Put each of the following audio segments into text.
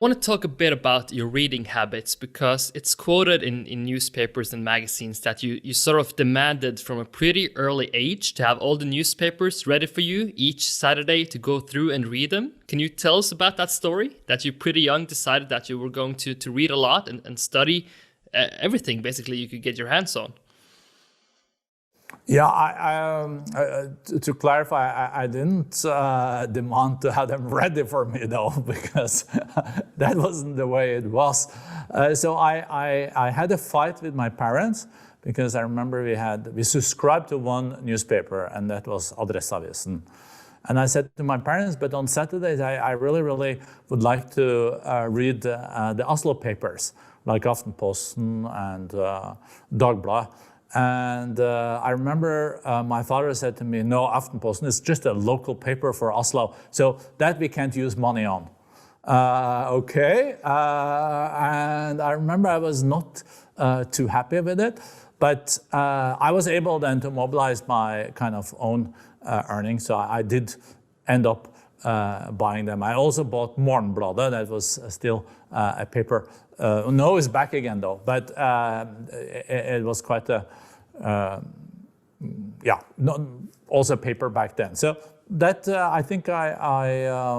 I want to talk a bit about your reading habits because it's quoted in newspapers and magazines that you sort of demanded from a pretty early age to have all the newspapers ready for you each Saturday to go through and read them. Can you tell us about that story? That you pretty young decided that you were going to read a lot and study everything basically you could get your hands on. Yeah, to clarify, I didn't demand to have them ready for me though, because that wasn't the way it was. So I had a fight with my parents because I remember we subscribed to one newspaper, and that was Adresseavisen. And I said to my parents, but on Saturdays I really would like to read the Oslo papers, like Aftenposten and Dagbladet. And I remember my father said to me, no, Aftenposten is just a local paper for Oslo, so that we can't use money on. Okay, and I remember I was not too happy with it, but I was able then to mobilize my kind of own earnings, so I did end up buying them. I also bought Morgenbladet, that was still a paper. No, it's back again though, but it was quite a, also paper back then. So that I think I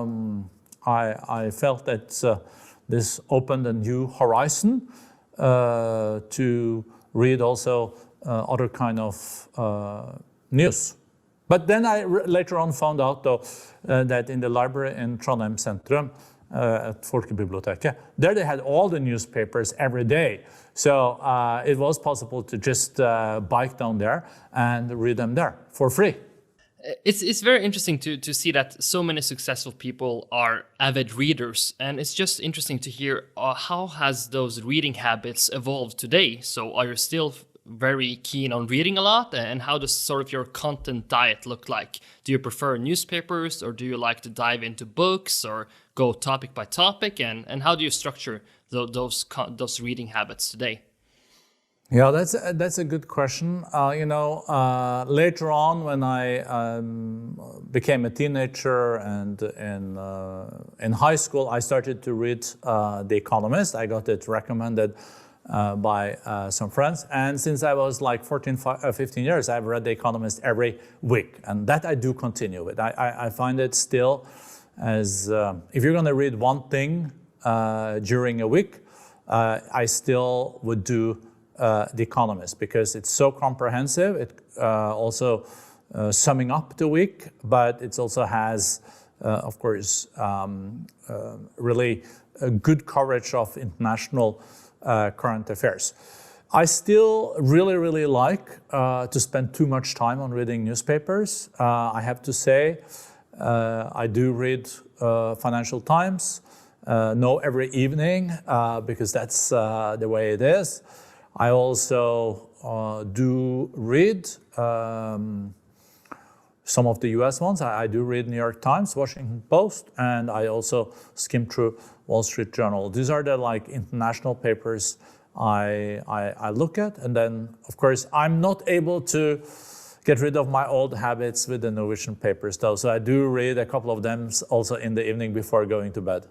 felt that this opened a new horizon to read also other kind of news. But then I later on found out though that in the library in Trondheim Centrum, at Folkebiblioteket, there they had all the newspapers every day. So it was possible to just bike down there and read them there for free. It's very interesting to see that so many successful people are avid readers, and it's just interesting to hear how has those reading habits evolved today. So are you still very keen on reading a lot, and how does sort of your content diet look like? Do you prefer newspapers, or do you like to dive into books or go topic by topic, and how do you structure those reading habits today? Yeah, that's a good question. Later on when I became a teenager and in high school, I started to read The Economist. I got it recommended by some friends, and since I was like 15 years, I've read The Economist every week, and that I do continue with. I find it still as if you're going to read one thing during a week, I still would do The Economist, because it's so comprehensive. It also summing up the week, but it also has, of course, really a good coverage of international current affairs. I still really like to spend too much time on reading newspapers. I have to say, I do read Financial Times, every evening, because that's the way it is. I also do read some of the US ones. I do read New York Times, Washington Post, and I also skim through Wall Street Journal. These are the international papers I look at. And then, of course, I'm not able to get rid of my old habits with the Norwegian papers though. So I do read a couple of them also in the evening before going to bed.